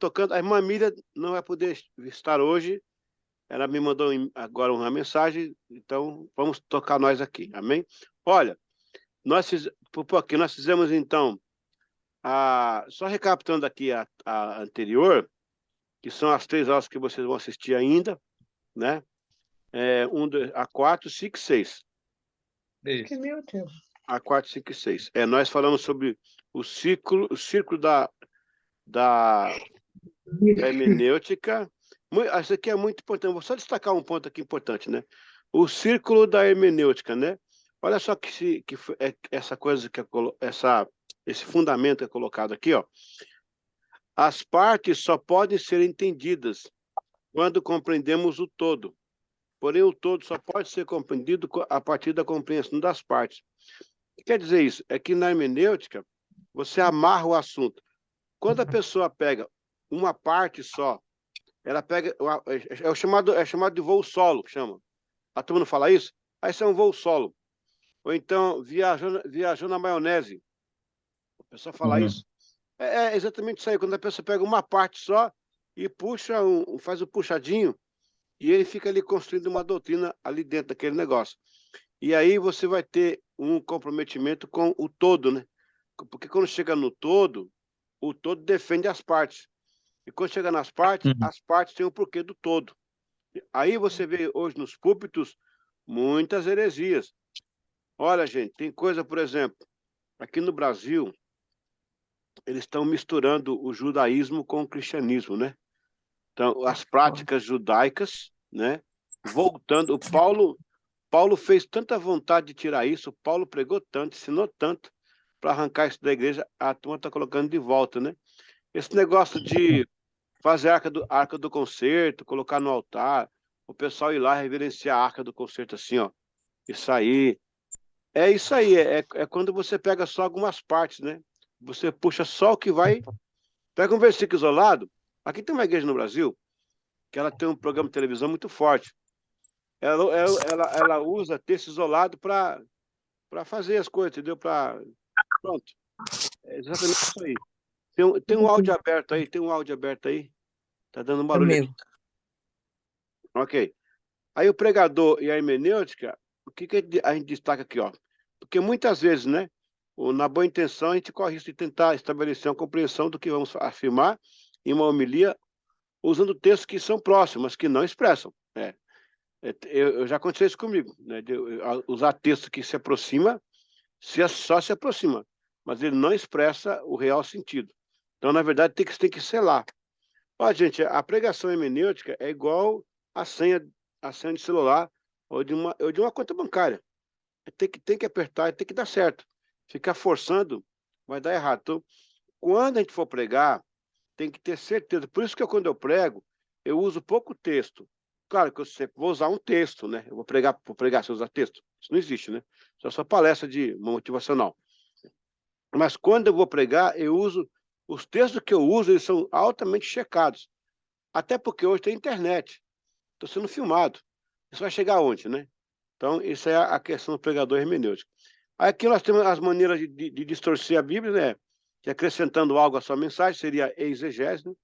tocando. A irmã Miriam não vai poder estar hoje. Ela me mandou agora uma mensagem, então vamos tocar nós aqui, amém? Olha, nós fizemos então, só recapitulando aqui a anterior, que são as 3 aulas que vocês vão assistir ainda, né? 4, 5 e 6. Isso. Meu Deus. A 4, 5 e 6. Nós falamos sobre o círculo da hermenêutica. Isso aqui é muito importante. Vou só destacar um ponto aqui importante, né? O círculo da hermenêutica, né? Olha só essa coisa esse fundamento que é colocado aqui, ó. As partes só podem ser entendidas quando compreendemos o todo. Porém, o todo só pode ser compreendido a partir da compreensão das partes. O que quer dizer isso? É que na hermenêutica, você amarra o assunto. Quando a pessoa pega uma parte só, ela pega. É chamado de voo solo, que chama. A turma não fala isso? Aí isso é um voo solo. Ou então, viajou na maionese. A pessoa fala isso. É exatamente isso aí. Quando a pessoa pega uma parte só e puxa, faz o puxadinho, e ele fica ali construindo uma doutrina ali dentro daquele negócio. E aí você vai ter um comprometimento com o todo, né? Porque quando chega no todo, o todo defende as partes. E quando chega nas partes, as partes têm o porquê do todo. Aí você vê hoje nos púlpitos muitas heresias. Olha, gente, tem coisa, por exemplo, aqui no Brasil, eles estão misturando o judaísmo com o cristianismo, né? Então, as práticas judaicas, né? Voltando, Paulo fez tanta vontade de tirar isso, Paulo pregou tanto, ensinou tanto para arrancar isso da igreja, a turma está colocando de volta, né? Esse negócio de fazer a arca do concerto, colocar no altar, o pessoal ir lá reverenciar a arca do concerto assim, ó. Isso aí, é quando você pega só algumas partes, né? Você puxa só o que vai, pega um versículo isolado. Aqui tem uma igreja no Brasil que ela tem um programa de televisão muito forte. Ela usa texto isolado para fazer as coisas, entendeu? Pronto. É exatamente isso aí. Tem um áudio aberto aí, tem um áudio aberto aí. Tá dando um É barulho meu. aqui. Ok. Aí o pregador e a hermenêutica, o que a gente destaca aqui, ó? Porque muitas vezes, né, na boa intenção, a gente corre isso de tentar estabelecer uma compreensão do que vamos afirmar em uma homilia, usando textos que são próximos, mas que não expressam. Eu já aconteceu isso comigo, né, de eu usar texto que se aproxima, só se aproxima, mas ele não expressa o real sentido. Então, na verdade, tem que selar. Ó, gente, a pregação hermenêutica é igual a senha, a senha de celular ou de uma conta bancária. Tem que apertar e tem que dar certo. Ficar forçando vai dar errado. Então, quando a gente for pregar, tem que ter certeza. Por isso que quando eu prego, eu uso pouco texto. Claro que eu sempre vou usar um texto, né? Eu vou pregar sem usar texto. Isso não existe, né? Isso é só palestra de motivacional. Mas quando eu vou pregar, eu uso os textos que eu uso, eles são altamente checados. Até porque hoje tem internet. Estou sendo filmado. Isso vai chegar onde, né? Então, isso é a questão do pregador hermenêutico. Aqui nós temos as maneiras de distorcer a Bíblia, né? Que acrescentando algo à sua mensagem, seria exegese, né?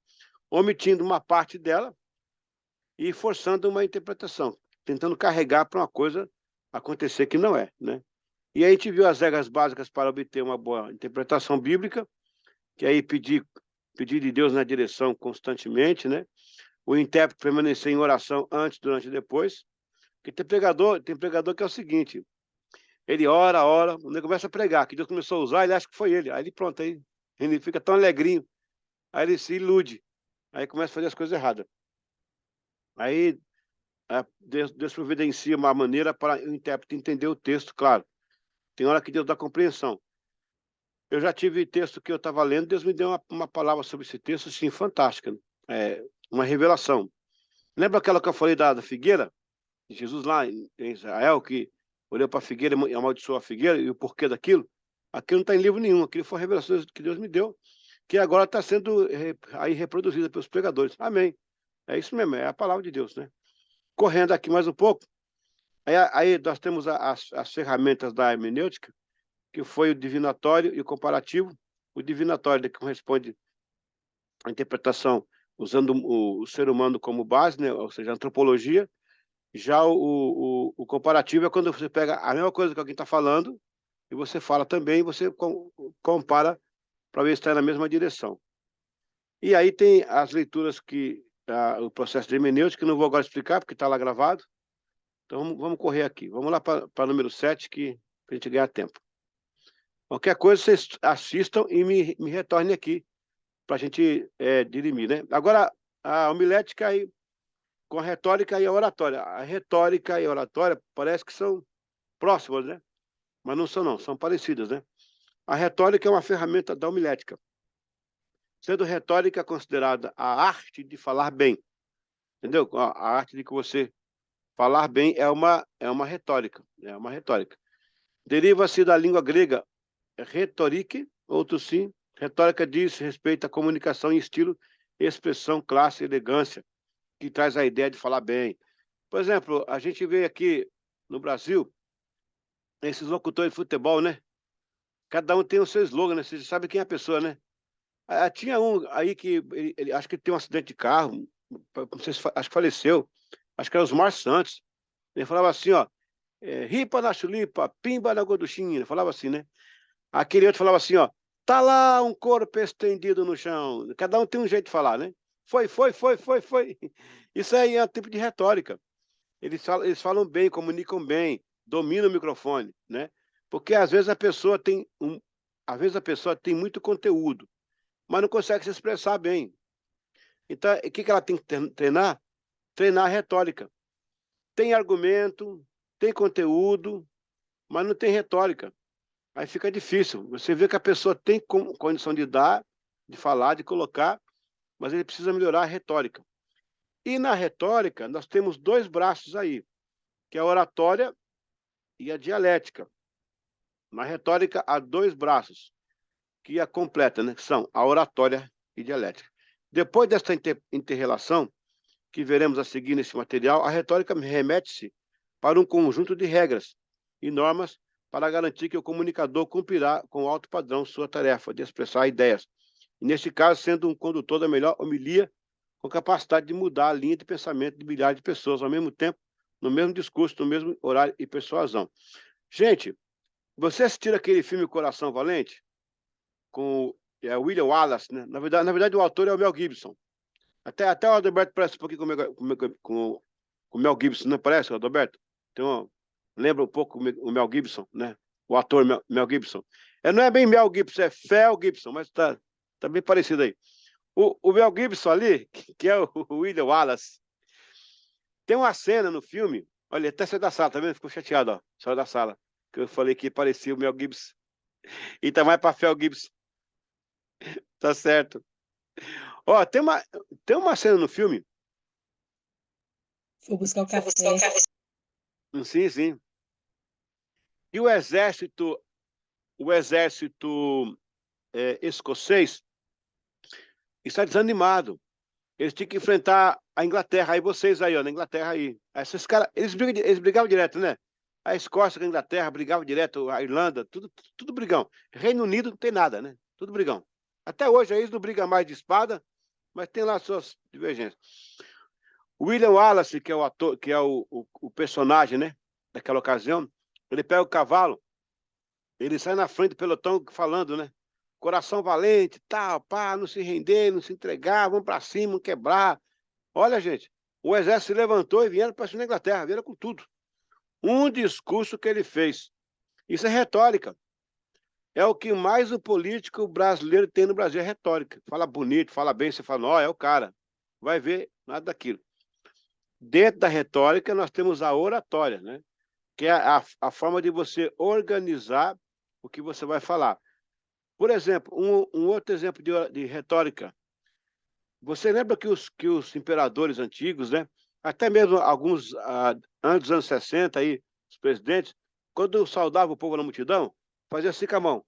Omitindo uma parte dela e forçando uma interpretação, tentando carregar para uma coisa acontecer que não é, né? E aí a gente viu as regras básicas para obter uma boa interpretação bíblica, que aí pedir de Deus na direção constantemente, né? O intérprete permanecer em oração antes, durante e depois. Porque tem pregador que é o seguinte, ele ora, ele começa a pregar, que Deus começou a usar, ele acha que foi ele. Aí ele pronto, aí ele fica tão alegrinho, aí ele se ilude, aí começa a fazer as coisas erradas. Aí Deus providencia uma maneira para o intérprete entender o texto, claro. Tem hora que Deus dá compreensão. Eu já tive texto que eu estava lendo, Deus me deu uma palavra sobre esse texto, assim, fantástica. Uma revelação. Lembra aquela que eu falei da figueira? Jesus lá em Israel, que olhou para a figueira e amaldiçoou a figueira, e o porquê daquilo? Aquilo não está em livro nenhum, aquilo foi a revelação que Deus me deu, que agora está sendo aí reproduzida pelos pregadores. Amém. É isso mesmo, é a palavra de Deus, né? Correndo aqui mais um pouco, aí nós temos as ferramentas da hermenêutica, que foi o divinatório e o comparativo. O divinatório que corresponde a interpretação usando o ser humano como base, né? Ou seja, a antropologia. Já o comparativo é quando você pega a mesma coisa que alguém está falando e você fala também, você compara para ver se está na mesma direção. E aí tem as leituras o processo de hermenêutica, que não vou agora explicar, porque está lá gravado. Então vamos correr aqui. Vamos lá para o número 7, para a gente ganhar tempo. Qualquer coisa, vocês assistam e me retornem aqui, para a gente dirimir, né? Agora, a homilética aí, com a retórica e a oratória. A retórica e a oratória parece que são próximas, né? Mas não são, não, são parecidas, né? A retórica é uma ferramenta da homilética, sendo retórica considerada a arte de falar bem, entendeu? A arte de que você falar bem é uma retórica, é uma retórica. Deriva-se da língua grega retorike, outro sim. Retórica diz respeito à comunicação em estilo, expressão, classe, elegância, que traz a ideia de falar bem. Por exemplo, a gente vê aqui no Brasil esses locutores de futebol, né? Cada um tem o seu slogan, né? Você sabe quem é a pessoa, né? Tinha um aí que acho que ele tem um acidente de carro, não sei se acho que faleceu, acho que era Osmar Santos. Ele falava assim, ó, ripa na chulipa, pimba na gorduchinha, ele falava assim, né? Aquele outro falava assim, ó, tá lá um corpo estendido no chão. Cada um tem um jeito de falar, né? Foi, foi, foi, foi, foi. Isso aí é um tipo de retórica. Eles falam bem, comunicam bem, dominam o microfone, né? Porque às vezes a pessoa tem muito conteúdo, mas não consegue se expressar bem. Então, o que ela tem que treinar? Treinar a retórica. Tem argumento, tem conteúdo, mas não tem retórica. Aí fica difícil. Você vê que a pessoa tem condição de dar, de falar, de colocar, mas ele precisa melhorar a retórica. E na retórica, nós temos dois braços aí, que é a oratória e a dialética. Na retórica, há dois braços, que a completa, né? Que são a oratória e a dialética. Depois desta inter-relação, que veremos a seguir nesse material, a retórica remete-se para um conjunto de regras e normas para garantir que o comunicador cumprirá com alto padrão sua tarefa de expressar ideias, e neste caso sendo um condutor da melhor homilia, com capacidade de mudar a linha de pensamento de milhares de pessoas ao mesmo tempo, no mesmo discurso, no mesmo horário e persuasão. Gente, você assistiu aquele filme Coração Valente? Com William Wallace, né? Na verdade, o autor é o Mel Gibson. Até o Adalberto parece um pouquinho com o Mel Gibson, não parece, Adalberto? Lembra um pouco o Mel Gibson, né? O ator Mel Gibson. Não é bem Mel Gibson, é Fel Gibson, mas tá bem parecido aí. O Mel Gibson ali, que é o William Wallace, tem uma cena no filme, olha, até saiu da sala, tá vendo? Ficou chateado, ó, saiu da sala, que eu falei que parecia o Mel Gibson. E tá mais pra Fel Gibson, tá certo. Ó, tem uma cena no filme. Vou buscar o café. Sim, sim. E o exército escocês está desanimado. Eles tinham que enfrentar a Inglaterra. Aí vocês aí, ó, na Inglaterra aí. Esses caras, eles brigavam direto, né? A Escócia com a Inglaterra brigava direto, a Irlanda, tudo brigão. Reino Unido não tem nada, né? Tudo brigão. Até hoje eles não brigam mais de espada, mas tem lá suas divergências. O William Wallace, que é o ator, que é o personagem, né, daquela ocasião, ele pega o cavalo, ele sai na frente do pelotão falando, né? Coração valente, tal, pá, não se render, não se entregar, vamos para cima, vamos quebrar. Olha, gente, o exército se levantou e vieram para cima da Inglaterra, vieram com tudo. Um discurso que ele fez. Isso é retórica. É o que mais o político brasileiro tem no Brasil, é retórica. Fala bonito, fala bem, você fala, ó, é o cara. Vai ver nada daquilo. Dentro da retórica, nós temos a oratória, né? Que é a forma de você organizar o que você vai falar. Por exemplo, um outro exemplo de retórica. Você lembra que os imperadores antigos, né? Até mesmo alguns antes dos anos 60, aí, os presidentes, quando saudavam o povo na multidão, fazia assim com a mão.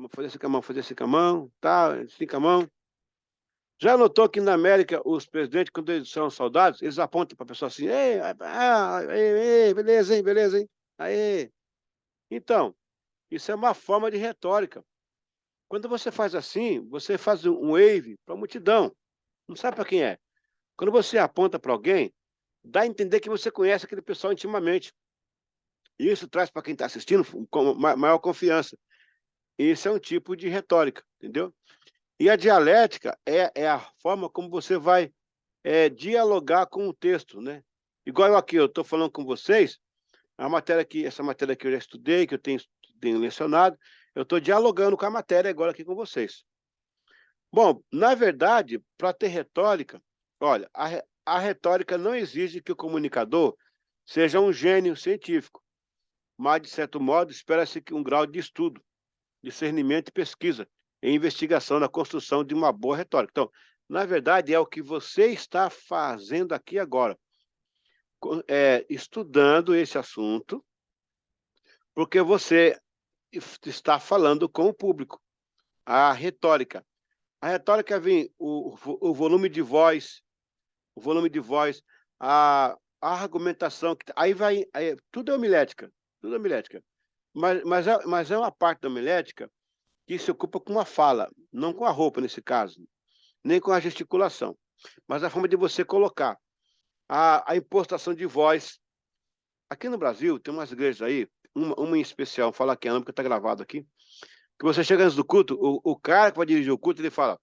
Fazia assim com a mão, fazia assim com a mão, tá, assim com a mão. Já notou que na América, os presidentes, quando eles são saudados, eles apontam para a pessoa assim, ei, beleza, hein? Aê. Então, isso é uma forma de retórica. Quando você faz assim, você faz um wave para a multidão, não sabe para quem é. Quando você aponta para alguém, dá a entender que você conhece aquele pessoal intimamente. E isso traz para quem está assistindo maior confiança. Esse é um tipo de retórica, entendeu? E a dialética é a forma como você vai dialogar com o texto, né? Igual eu aqui, eu estou falando com vocês, essa matéria que eu já estudei, que eu tenho lecionado, eu estou dialogando com a matéria agora aqui com vocês. Bom, na verdade, para ter retórica, olha, a retórica não exige que o comunicador seja um gênio científico, mas, de certo modo, espera-se que um grau de estudo, discernimento e pesquisa e investigação na construção de uma boa retórica. Então, na verdade, é o que você está fazendo aqui agora, estudando esse assunto, porque você está falando com o público. A retórica. A retórica vem o volume de voz, a argumentação, tudo é homilética, tudo é homilética. Mas é uma parte da homilética que se ocupa com a fala, não com a roupa, nesse caso, nem com a gesticulação, mas a forma de você colocar, a impostação de voz. Aqui no Brasil, tem umas igrejas aí, uma em especial, vou falar que é porque está gravado aqui, que você chega antes do culto, o cara que vai dirigir o culto, ele fala: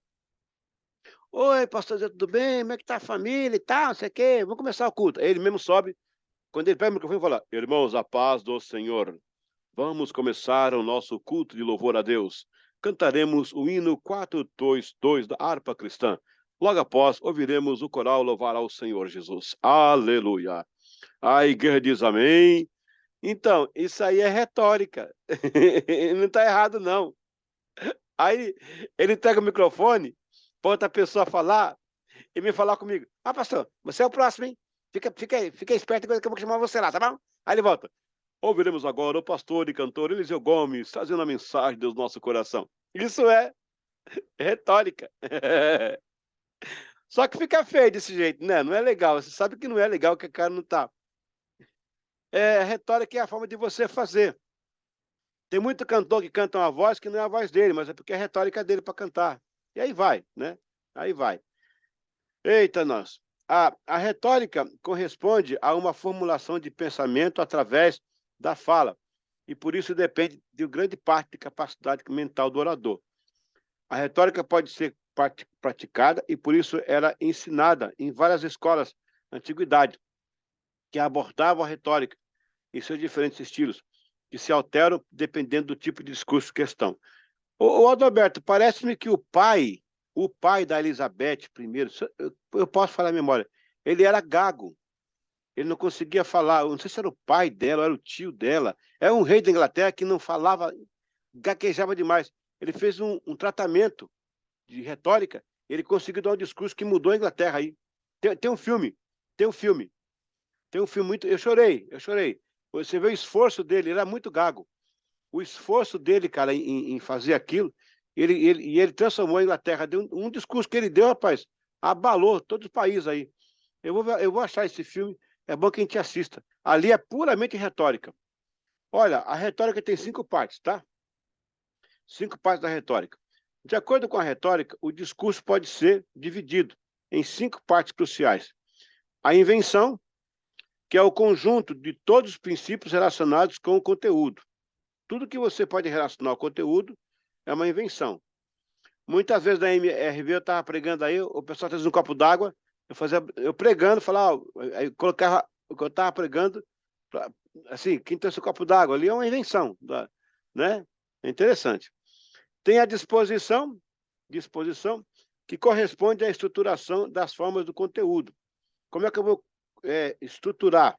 oi, pastor Zé, tudo bem? Como é que tá a família e tal, não sei o quê? Vamos começar o culto. Aí ele mesmo sobe, quando ele pega o microfone e fala: irmãos, a paz do Senhor. Vamos começar o nosso culto de louvor a Deus. Cantaremos o hino 422 da harpa cristã. Logo após, ouviremos o coral louvar ao Senhor Jesus. Aleluia. A igreja diz amém. Então, isso aí é retórica. Não está errado, não. Aí ele pega o microfone, para outra pessoa falar, e me falar comigo: ah, pastor, você é o próximo, hein? Fica esperto que eu vou chamar você lá, tá bom? Aí ele volta: ouviremos agora o pastor e cantor Eliseu Gomes trazendo a mensagem do nosso coração. Isso é retórica. Só que fica feio desse jeito, né? Não é legal. Você sabe que não é legal, que a cara não tá. Retórica é a forma de você fazer. Tem muito cantor que canta uma voz que não é a voz dele, mas é porque é a retórica dele para cantar. E aí vai, né? Aí vai. Eita, nós. A retórica corresponde a uma formulação de pensamento através da fala, e por isso depende de grande parte da capacidade mental do orador. A retórica pode ser praticada e por isso era ensinada em várias escolas na antiguidade, que abordavam a retórica em seus diferentes estilos, que se alteram dependendo do tipo de discurso em questão. Ô Adalberto, parece-me que o pai da Elizabeth I, eu posso falar a memória, ele era gago, ele não conseguia falar, eu não sei se era o pai dela, ou era o tio dela, é um rei da Inglaterra que não falava, gaguejava demais. Ele fez um tratamento de retórica, ele conseguiu dar um discurso que mudou a Inglaterra aí. Tem um filme, tem um filme, tem um filme muito... Eu chorei. Você vê o esforço dele, ele era muito gago. O esforço dele, cara, em fazer aquilo, ele transformou a Inglaterra. Deu um discurso que ele deu, rapaz, abalou todo o país aí. Eu vou achar esse filme, é bom que a gente assista. Ali é puramente retórica. Olha, a retórica tem 5 partes, tá? 5 partes da retórica. De acordo com a retórica, o discurso pode ser dividido em 5 partes cruciais. A invenção, que é o conjunto de todos os princípios relacionados com o conteúdo. Tudo que você pode relacionar ao conteúdo é uma invenção. Muitas vezes na MRV eu estava pregando aí, o pessoal trazia um copo d'água, eu pregando, falava, aí eu colocava o que eu estava pregando, assim, quem trouxe o copo d'água ali é uma invenção, né? É interessante. Tem a disposição, que corresponde à estruturação das formas do conteúdo. Como é que eu vou estruturar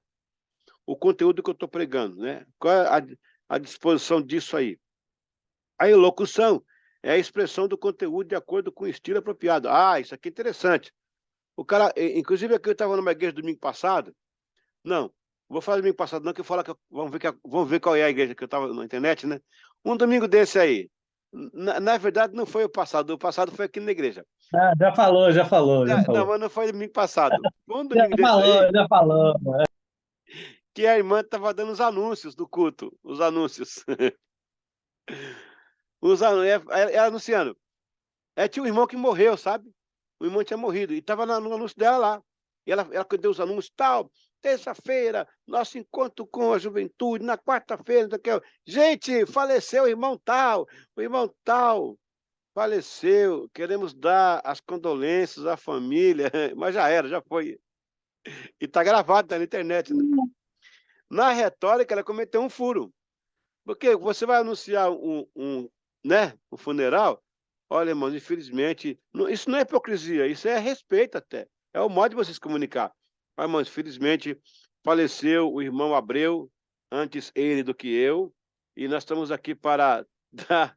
o conteúdo que eu estou pregando, né? Qual é a disposição disso aí? A elocução é a expressão do conteúdo de acordo com o estilo apropriado. Ah, isso aqui é interessante. O cara, inclusive aqui eu estava numa igreja domingo passado. Não, vou falar domingo passado não, que eu falo vamos ver qual é a igreja que eu estava na internet, né? Um domingo desse aí. Na verdade, não foi o passado foi aqui na igreja. Ah, já falou, já Não, falou. mas não foi domingo passado. Foi um Já domingo desse falou, aí, já falou. que a irmã estava dando os anúncios do culto, os anúncios. Ela anunciando. Tinha um irmão que morreu, sabe? O irmão tinha morrido. E estava no anúncio dela lá. E ela deu os anúncios, tal, terça-feira, nosso encontro com a juventude, na quarta-feira, gente, faleceu o irmão tal, faleceu, queremos dar as condolências à família, mas já era, já foi. E está gravado, tá na internet, né? Na retórica, ela cometeu um furo. Porque você vai anunciar um funeral, olha, irmãos, infelizmente, isso não é hipocrisia, isso é respeito até. É o modo de você se comunicar. Mas, irmãos, infelizmente, faleceu o irmão Abreu, antes ele do que eu, e nós estamos aqui para dar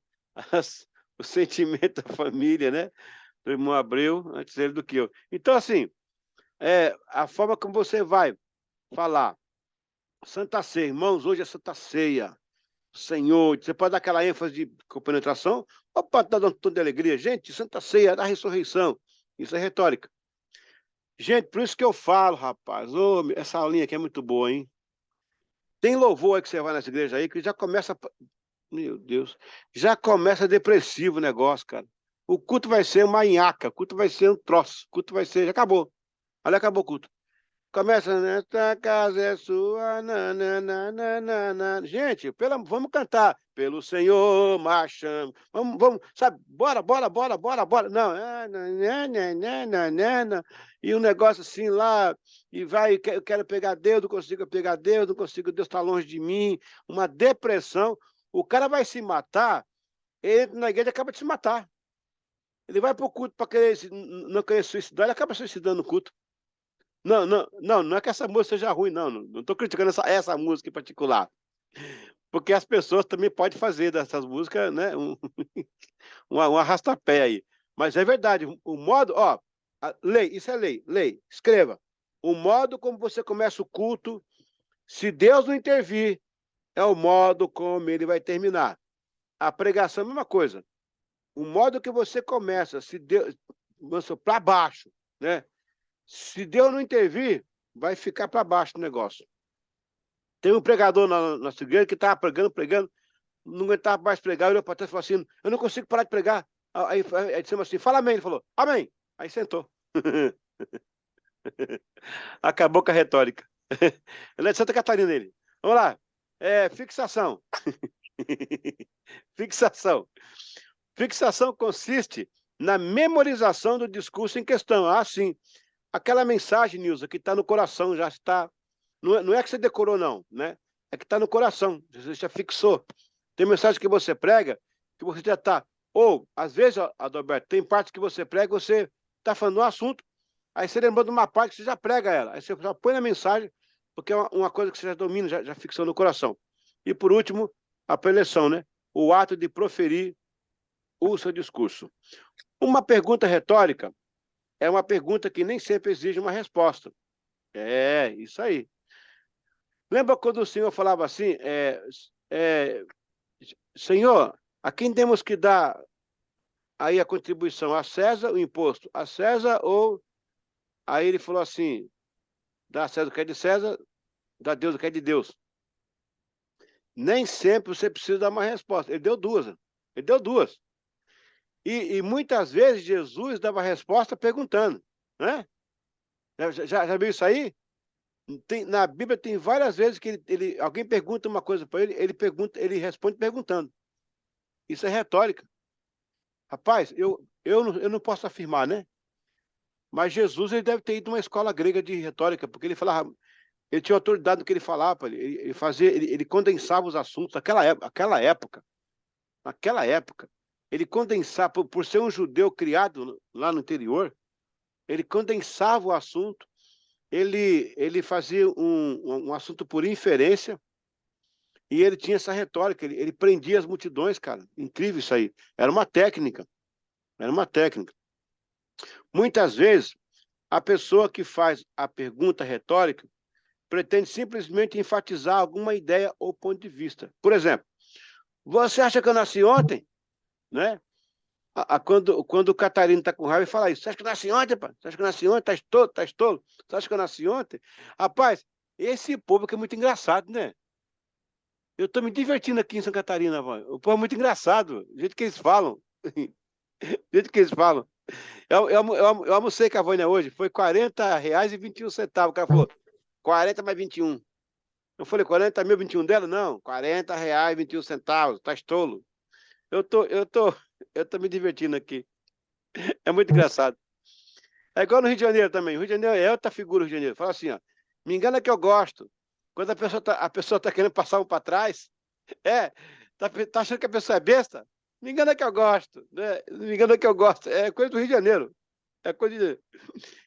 o sentimento à família, né? Do irmão Abreu, antes ele do que eu. Então, assim, a forma como você vai falar, Santa Ceia, irmãos, hoje é Santa Ceia. Senhor, você pode dar aquela ênfase de compenetração, ou pode dar um tom de alegria. Gente, Santa Ceia da ressurreição. Isso é retórica. Gente, por isso que eu falo, rapaz, essa aulinha aqui é muito boa, hein? Tem louvor aí que você vai nessa igreja aí, que já começa, meu Deus, já começa depressivo o negócio, cara. O culto vai ser uma nhaca, o culto vai ser um troço, o culto vai ser, já acabou. Ali acabou o culto. Começa, nesta casa é sua, nananana. Gente, vamos cantar. Pelo Senhor marchamos. Vamos, sabe? Bora, bora, bora, bora, bora. Não, nananana. E um negócio assim lá, e vai, eu quero pegar Deus, não consigo pegar Deus, não consigo, Deus está longe de mim. Uma depressão. O cara vai se matar, ele entra na igreja e acaba de se matar. Ele vai para o culto para não querer suicidar, ele acaba suicidando no culto. Não, não, não, não é que essa música seja ruim, não. Não estou criticando essa música em particular. Porque as pessoas também podem fazer dessas músicas, né, um arrastapé aí. Mas é verdade, o modo, ó, lei, isso é lei, escreva. O modo como você começa o culto, se Deus não intervir, é o modo como ele vai terminar. A pregação é a mesma coisa. O modo que você começa, se Deus, para baixo, né? Se Deus não intervir, vai ficar para baixo o negócio. Tem um pregador na nossa igreja que estava pregando, não aguentava mais pregar, olhou para trás e falou assim, eu não consigo parar de pregar. Aí dissemos assim, fala amém. Ele falou, amém. Aí sentou. Acabou com a retórica. Ele é de Santa Catarina, ele. Vamos lá. Fixação. Fixação. Fixação consiste na memorização do discurso em questão. Ah, sim. Aquela mensagem, Nilza, que está no coração, já está. Não é que você decorou, não, né? É que está no coração, você já fixou. Tem mensagem que você prega, que você já está. Ou, às vezes, Adalberto, tem partes que você prega, você está falando um assunto, aí você lembrou de uma parte que você já prega ela. Aí você já põe na mensagem, porque é uma coisa que você já domina, já fixou no coração. E, por último, a preleção, né? O ato de proferir o seu discurso. Uma pergunta retórica é uma pergunta que nem sempre exige uma resposta. Isso aí. Lembra quando o Senhor falava assim, Senhor, a quem temos que dar aí a contribuição? A César, o imposto? A César ou... Aí ele falou assim, dá a César o que é de César, dá a Deus o que é de Deus. Nem sempre você precisa dar uma resposta. Ele deu duas. Ele deu duas. E muitas vezes Jesus dava resposta perguntando, né? Já viu isso aí? Na Bíblia tem várias vezes que alguém pergunta uma coisa para ele responde perguntando. Isso é retórica. Rapaz, eu não posso afirmar, né? Mas Jesus ele deve ter ido numa escola grega de retórica, porque ele falava, ele tinha autoridade no que ele falava, ele condensava os assuntos naquela época, ele condensava, por ser um judeu criado lá no interior, ele condensava o assunto, ele fazia um assunto por inferência, e ele tinha essa retórica, ele prendia as multidões, cara. Incrível isso aí. Era uma técnica. Muitas vezes, a pessoa que faz a pergunta retórica pretende simplesmente enfatizar alguma ideia ou ponto de vista. Por exemplo, você acha que eu nasci ontem? Né? Quando o Catarino está com raiva, ele fala isso. Você acha que eu nasci ontem, pá? Você acha que eu nasci ontem? Estás tolo? Você acha que eu nasci ontem? Rapaz, esse povo que é muito engraçado, né? Eu estou me divertindo aqui em Santa Catarina, vô. O povo é muito engraçado, do jeito que eles falam. Do jeito que eles falam. Eu almocei com a Vânia hoje, foi R$ 40,21. O cara falou, 40 mais 21. Eu falei, 40.021 dela? Não, R$ 40,21. Tá tolo. Eu tô me divertindo aqui. É muito engraçado. É igual no Rio de Janeiro também. O Rio de Janeiro é outra figura, o Rio de Janeiro. Fala assim, ó, me engana que eu gosto. Quando a pessoa tá querendo passar um para trás, tá achando que a pessoa é besta? Me engana que eu gosto, né? Me engana que eu gosto. É coisa do Rio de Janeiro. É coisa de...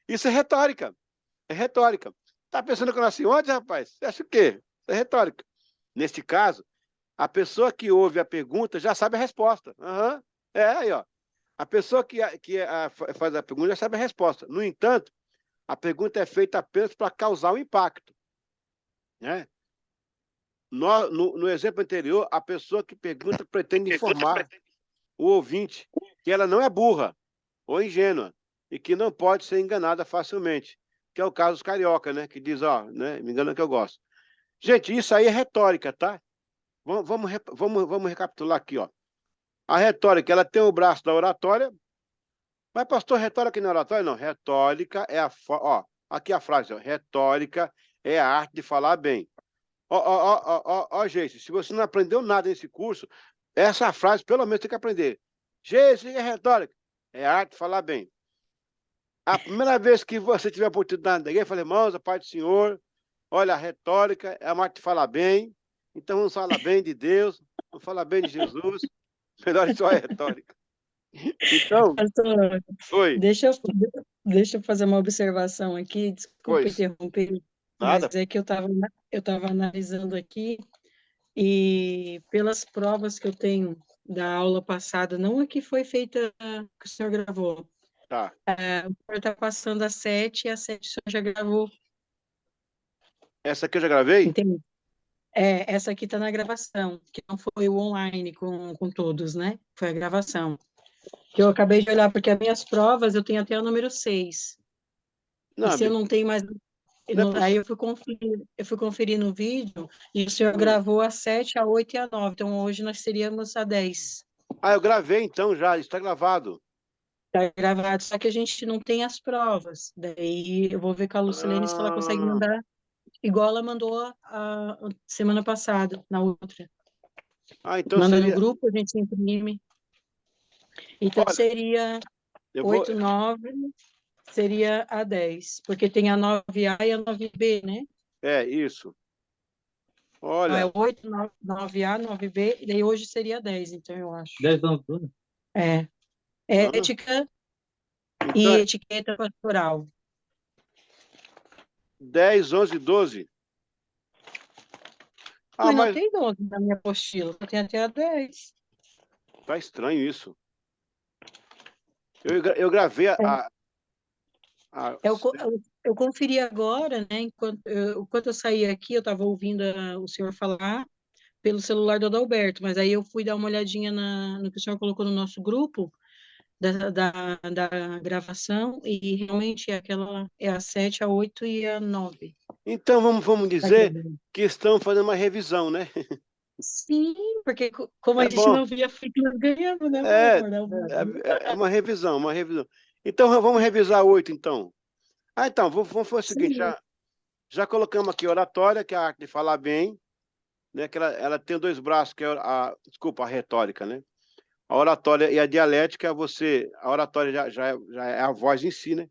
Isso é retórica. É retórica. Tá pensando que eu nasci ontem, rapaz? Você acha o quê? Isso é retórica. Neste caso, a pessoa que ouve a pergunta já sabe a resposta. Aham. Aí, ó. A pessoa que faz a pergunta já sabe a resposta. No entanto, a pergunta é feita apenas para causar um impacto, né? No exemplo anterior, a pessoa que pergunta pretende informar o ouvinte que ela não é burra ou ingênua e que não pode ser enganada facilmente, que é o caso dos carioca, né? Que diz, ó, né? Me engana que eu gosto. Gente, isso aí é retórica, tá? Vamos recapitular aqui, ó. A retórica, ela tem o braço da oratória, mas pastor, retórica não é oratória? Não, retórica é ó, aqui a frase, ó, retórica é a arte de falar bem. Ó, gente, se você não aprendeu nada nesse curso, essa frase pelo menos tem que aprender. Gente, é retórica, é a arte de falar bem. A primeira vez que você tiver a oportunidade de eu falei, irmãos, a paz do Senhor, olha, a retórica é a arte de falar bem, então vamos falar bem de Deus, vamos falar bem de Jesus, melhor só a retórica. Então, Pastor, oi, deixa eu fazer uma observação aqui, desculpa pois, interromper, mas nada. é que eu estava analisando aqui e pelas provas que eu tenho da aula passada, não a que foi feita, que o senhor gravou, Tá. o senhor está passando a 7 e a 7 o senhor já gravou, Essa aqui eu já gravei? entende? Essa aqui está na gravação, que não foi o online com todos, né? Foi a gravação. Que eu acabei de olhar, porque as minhas provas eu tenho até o número 6. E Não, se eu não tenho mais. não é Aí possível. eu fui conferir no vídeo e o senhor gravou a 7, a 8 e a 9. Então hoje nós teríamos a 10. Ah, eu gravei então já, está gravado. Está gravado, só que a gente não tem as provas. Daí eu vou ver com a Lucilene se ela consegue Ah, mandar, igual ela mandou a semana passada, na outra. então Manda no seria. grupo, a gente imprime. Então Olha, seria eu vou. 8, 9, seria a 10, porque tem a 9A e a 9B, né? É, isso. Então é Olha. 8, 9A, 9B, e daí hoje seria 10, então eu acho. 10 anos tudo. É. Ah, Ética então, e etiqueta pastoral. 10, 11, 12. Ah, Mas não mas tem 12 na minha apostila, só tem até a 10. tá estranho isso. Eu gravei É. a- Eu conferi agora, né? Enquanto eu saí aqui, eu estava ouvindo o senhor falar pelo celular do Adalberto, mas aí eu fui dar uma olhadinha no que o senhor colocou no nosso grupo da gravação, e realmente é a 7, a 8 e a 9. Então vamos Tá dizer gravando. que estão fazendo uma revisão, né? Sim, porque como a É gente bom. não via feito, nós ganhamos, né, meu É, amor? Né? é uma revisão, uma revisão. Então vamos revisar 8, então. Ah, então, vamos fazer o seguinte, Sim, já colocamos aqui oratória, que é a arte de falar bem, né? Que ela tem dois braços, que é desculpa, a retórica, né? A oratória e a dialética, a oratória já é a voz em si, né?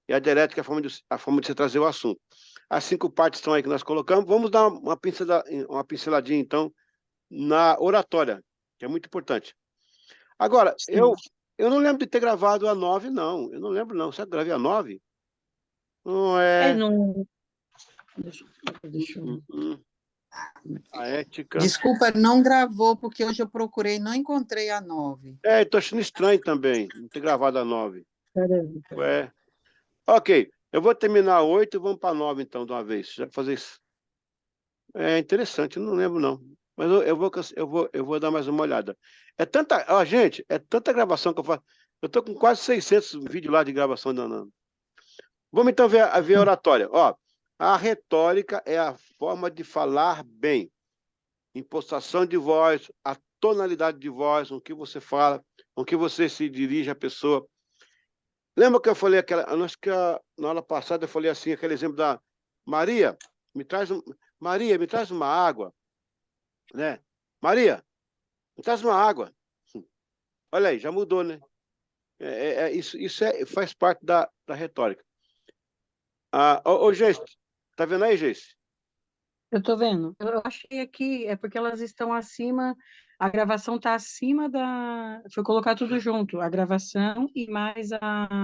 E a dialética é a forma de você trazer o assunto. As 5 partes estão aí que nós colocamos. Vamos dar uma pinceladinha, então, na oratória, que é muito importante. Agora, sim. eu não lembro de ter gravado a 9, não. Eu não lembro, não. Será que eu gravei a 9? Não é. Não. Deixa eu. Hum. A ética. Desculpa, não gravou, porque hoje eu procurei, não encontrei a 9. Estou achando estranho também, não ter gravado a 9. Peraí. Ué. Ok, eu vou terminar a 8 e vamos para a 9, então, de uma vez. Já fazer isso. É interessante, eu não lembro, não. Mas eu vou dar mais uma olhada. É tanta. Ó, gente, é tanta gravação que eu faço. Eu estou com quase 600 vídeos lá de gravação. Vamos então ver a oratória. Ó, a retórica é a forma de falar bem. impostação de voz, a tonalidade de voz, com que você fala, com que você se dirige à pessoa. Lembra que eu falei acho que na aula passada eu falei assim, aquele exemplo da Maria, Maria, me traz uma água, né? Maria, me traz uma água. Olha aí, já mudou, né? Isso faz parte da retórica. Geice, tá vendo aí, Geice? Eu estou vendo. Eu achei aqui, é porque elas estão acima, a gravação está acima da. Foi colocar tudo junto, a gravação e mais a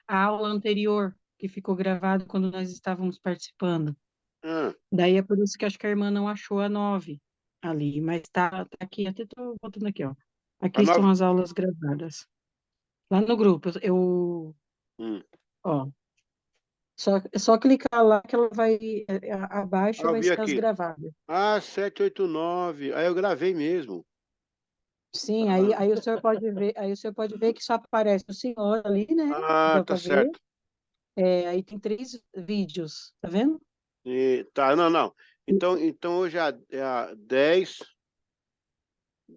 aula anterior, que ficou gravado quando nós estávamos participando. Ah, Daí é por isso que acho que a irmã não achou a 9 ali, mas tá aqui, até estou botando aqui, ó. a Aqui nova... estão as aulas gravadas. Lá no grupo, ó, só clicar lá que ela vai, abaixo Eu vai vi ser as aqui. gravadas. 789. Aí eu gravei mesmo. Sim, Ah, aí o senhor pode ver que só aparece o senhor ali, né? Dá tá para ver. certo. Aí tem 3 vídeos, tá vendo? Tá, não. Então hoje é a 10.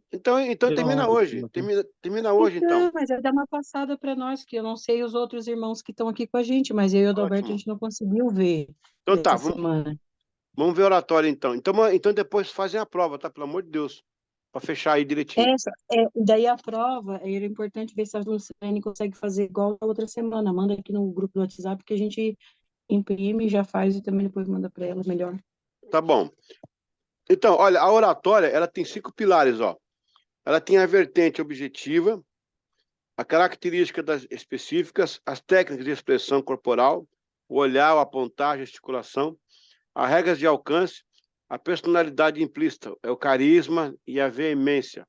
Então Deu termina hoje. ótimo aqui. Termina hoje, então. Então, mas aí dá uma passada para nós, que eu não sei os outros irmãos que estão aqui com a gente, mas eu e o Adalberto a Ótimo. gente não conseguiu ver Então tá, essa semana. vamos ver oratório, então. Então depois fazem a prova, tá? Pelo amor de Deus. Para fechar aí direitinho. Daí a prova, era importante ver se a Luciane consegue fazer igual a outra semana. Manda aqui no grupo do WhatsApp que a gente imprime, já faz e também depois manda para ela melhor. Tá bom. Então, olha, a oratória, ela tem 5 pilares, ó. Ela tem a vertente objetiva, a característica das específicas, as técnicas de expressão corporal, o olhar, o apontar, a gesticulação, as regras de alcance, a personalidade implícita, é o carisma e a veemência.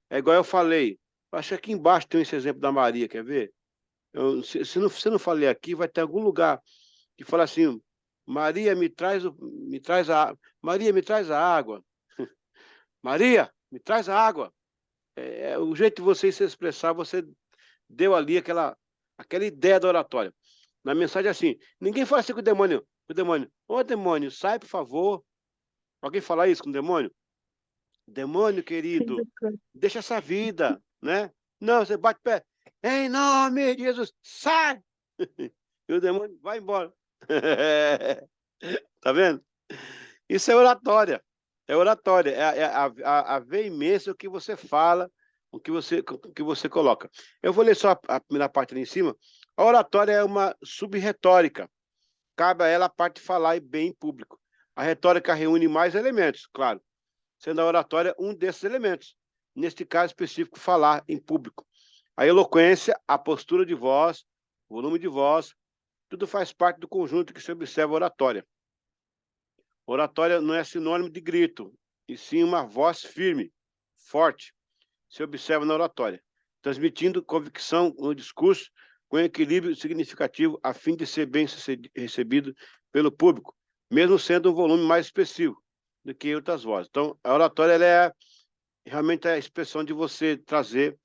É igual eu falei, acho que aqui embaixo tem esse exemplo da Maria, quer ver? Se não falei aqui, vai ter algum lugar que fala assim, Maria, Maria, me traz a água. Maria, me traz a água. O jeito de você se expressar, você deu ali aquela ideia da oratória. Na mensagem é assim, ninguém fala assim com o demônio. Ô demônio, sai, por favor. Alguém fala isso com o demônio? Demônio, querido, deixa essa vida, né? Não, você bate pé. Em nome de Jesus, sai! E o demônio vai embora. Tá vendo? Isso é oratória. É oratória. A veemência, o que você fala, o que você coloca. Eu vou ler só a primeira parte ali em cima. A oratória é uma subretórica. Cabe a ela a parte de falar e bem em público. A retórica reúne mais elementos, claro, sendo a oratória um desses elementos. Neste caso específico, falar em público. A eloquência, a postura de voz, o volume de voz, tudo faz parte do conjunto que se observa a oratória. Oratória não é sinônimo de grito, e sim uma voz firme, forte, se observa na oratória, transmitindo convicção no discurso com equilíbrio significativo a fim de ser bem recebido pelo público, mesmo sendo um volume mais expressivo do que outras vozes. Então, a oratória ela é realmente a expressão de você trazer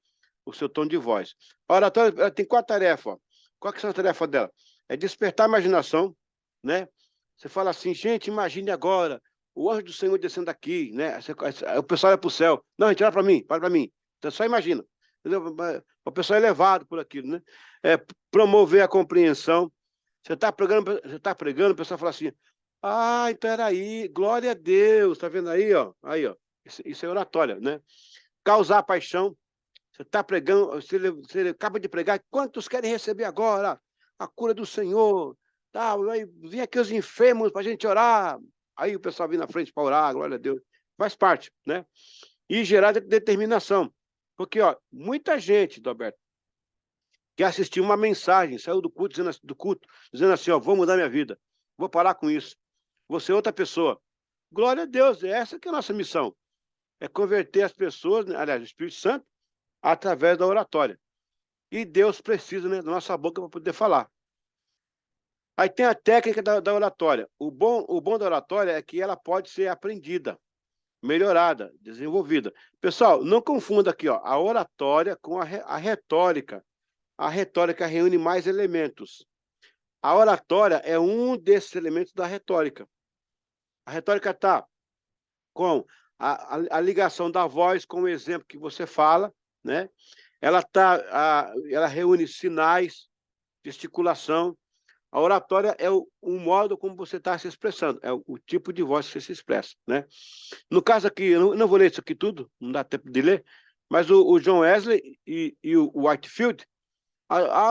o seu tom de voz. A oratória ela tem 4 tarefas. Ó. Qual que são as tarefas dela? É despertar a imaginação, né? Você fala assim, gente, imagine agora o anjo do Senhor descendo aqui, né? O pessoal olha para o céu. Não, gente, olha para mim. Então, só imagina. Entendeu? O pessoal é levado por aquilo, né? Promover a compreensão. Você está pregando, o pessoal fala assim, então era aí, glória a Deus, tá vendo aí, ó? Aí, ó. Isso é oratória, né? Causar paixão. Você está pregando, você acaba de pregar, quantos querem receber agora a cura do Senhor? Aí vem aqui os enfermos para a gente orar. Aí o pessoal vem na frente para orar, glória a Deus. Faz parte, né? E gerar determinação. Porque, ó, muita gente, Roberto, que assistiu uma mensagem, saiu do culto dizendo assim, ó, vou mudar minha vida, vou parar com isso, vou ser outra pessoa. Glória a Deus, essa que é a nossa missão. É converter as pessoas, né, aliás, o Espírito Santo, através da oratória. E Deus precisa, né, da nossa boca para poder falar. Aí tem a técnica da oratória. O bom da oratória é que ela pode ser aprendida, melhorada, desenvolvida. Pessoal, não confunda aqui, ó, a oratória com a retórica. A retórica reúne mais elementos. A oratória é um desses elementos da retórica. A retórica está com a ligação da voz com o exemplo que você fala, né? Ela reúne sinais, gesticulação. A oratória é o modo como você está se expressando, é o tipo de voz que você se expressa, né? No caso aqui, eu não vou ler isso aqui tudo, não dá tempo de ler, mas o John Wesley e o Whitefield,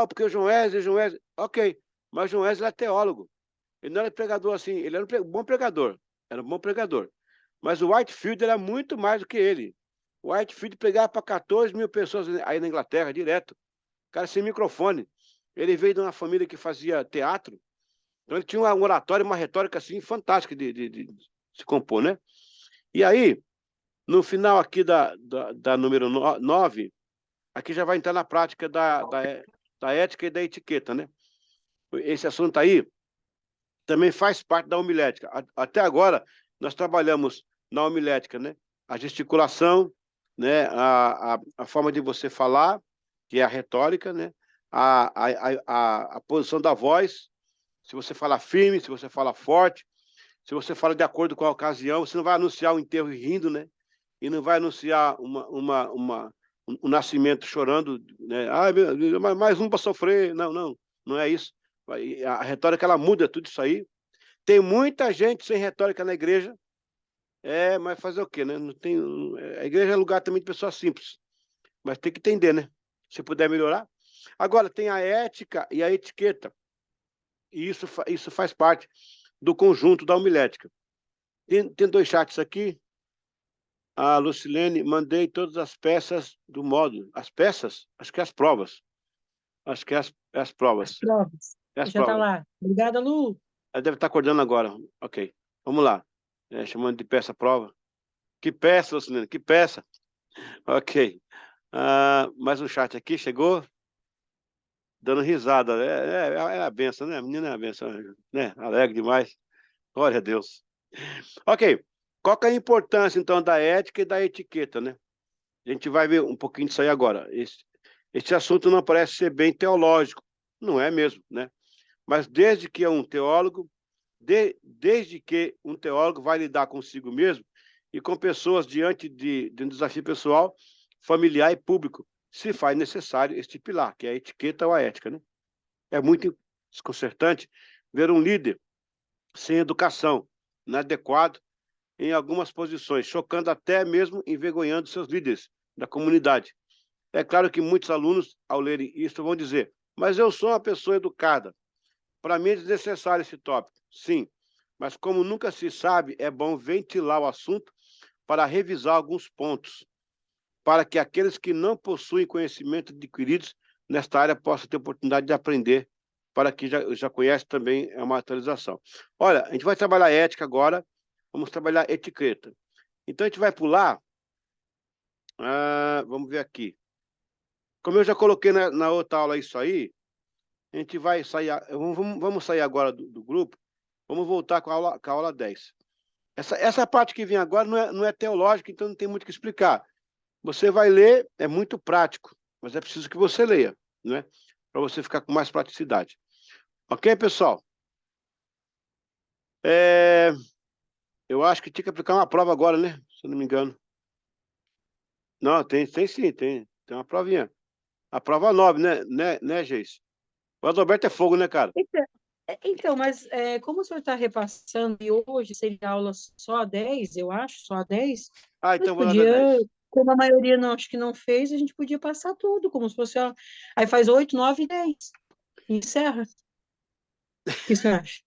porque o John Wesley, ok, mas o John Wesley é teólogo, ele não era pregador assim, ele era um bom pregador, era um bom pregador, mas o Whitefield era muito mais do que ele. O Whitefield pregava para 14 mil pessoas aí na Inglaterra, direto, cara sem microfone. Ele veio de uma família que fazia teatro, então ele tinha uma oratória, uma retórica assim fantástica de se compor, né? E aí, no final aqui da número 9, aqui já vai entrar na prática da ética e da etiqueta, né? Esse assunto aí também faz parte da homilética. Até agora, nós trabalhamos na homilética, né? A gesticulação, né? A forma de você falar, que é a retórica, né? A posição da voz, se você fala firme, se você fala forte, se você fala de acordo com a ocasião, você não vai anunciar um enterro rindo, né? E não vai anunciar um nascimento chorando, né? Mais um para sofrer. Não é isso. A retórica, ela muda tudo isso aí. Tem muita gente sem retórica na igreja, mas fazer o quê, né? Não tem, a igreja é lugar também de pessoas simples, mas tem que entender, né? Se puder melhorar. Agora, tem a ética e a etiqueta, e isso faz parte do conjunto da homilética. Tem 2 chats aqui. A Lucilene, mandei todas as peças do módulo. As peças? Acho que é as provas. Acho que é as provas. Provas. É as Já está provas. lá. Obrigada, Lu. Ela deve estar acordando agora. Ok. Vamos lá. Chamando de peça prova. Que peça, Lucilene? Que peça? Ok. Mais um chat aqui, chegou. Dando risada. É a benção, né? A menina é a benção, né? Alegre demais. Glória a Deus. Ok. Qual que é a importância, então, da ética e da etiqueta, né? A gente vai ver um pouquinho disso aí agora. Esse assunto não parece ser bem teológico. Não é mesmo, né? Mas desde que um teólogo vai lidar consigo mesmo e com pessoas diante de um desafio pessoal, familiar e público, se faz necessário este pilar, que é a etiqueta ou a ética, né? É muito desconcertante ver um líder sem educação, inadequado em algumas posições, chocando até mesmo envergonhando seus líderes da comunidade. É claro que muitos alunos, ao lerem isso, vão dizer, mas eu sou uma pessoa educada. Para mim é desnecessário esse tópico. Sim, mas como nunca se sabe, é bom ventilar o assunto para revisar alguns pontos, para que aqueles que não possuem conhecimento adquiridos nesta área possam ter oportunidade de aprender, para que já conhece também uma atualização. Olha, a gente vai trabalhar ética agora, vamos trabalhar etiqueta. Então, a gente vai pular, vamos ver aqui. Como eu já coloquei na outra aula isso aí, a gente vai sair, vamos sair agora do grupo, vamos voltar com a aula 10. Essa parte que vem agora não é teológica, então não tem muito o que explicar. Você vai ler, é muito prático, mas é preciso que você leia, né? Para você ficar com mais praticidade. Ok, pessoal? Eu acho que tinha que aplicar uma prova agora, né? Se eu não me engano. Não, tem sim, tem uma provinha. A prova 9, né, Geis? O Adalberto é fogo, né, cara? Então, mas como o senhor está repassando e hoje seria aula só a 10, eu acho, só a 10, a Então gente vou lá da podia, 10. como a maioria não, acho que não fez, a gente podia passar tudo, como se fosse, aí faz 8, 9 e 10, e encerra. O que você acha?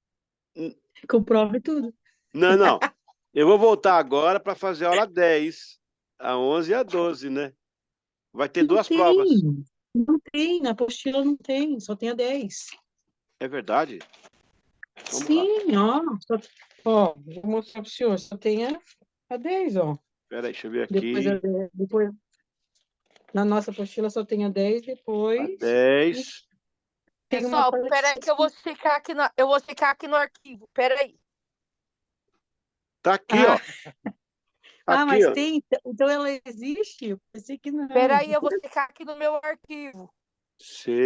Com prova e tudo. Não. Eu vou voltar agora para fazer a aula 10, a 11 e a 12, né? Vai ter Não 2 provas. tem, não tem, na apostila não tem, só tem a 10. É verdade? Vamos lá. Sim, vou mostrar para o senhor, só tem a 10, ó. Espera aí, deixa eu ver Depois, aqui. depois, na nossa apostila só tem a 10, A depois 10. tem uma Pessoal, parte. peraí que eu vou ficar aqui, eu vou ficar aqui no arquivo. Peraí. Tá aqui, ó. Aqui, Mas ó. tem, então ela existe? Eu pensei que não. Peraí, eu vou ficar aqui no meu arquivo.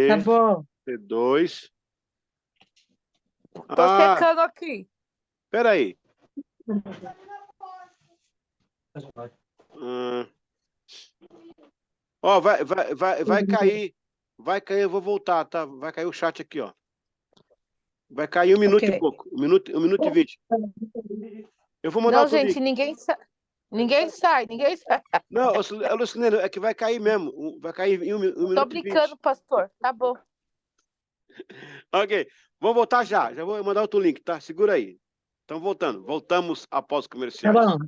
Tá bom. C2. Tô secando aqui. Espera aí. Hum. Ó, vai cair. Vai cair, eu vou voltar, tá? Vai cair o chat aqui, ó. Vai cair 1 minuto e Ok. pouco. 1 minuto e 20. Eu vou mandar Não, outro gente, link. ninguém sai. Ninguém sai, ninguém sai. Não, Lucilene, é que vai cair mesmo. Vai cair em 1 Tô minuto e 20. brincando, pastor. Tá bom. Ok. Vamos voltar já. Já vou mandar outro link, tá? Segura aí. Então, voltando. Voltamos após os Tá comerciais. bom.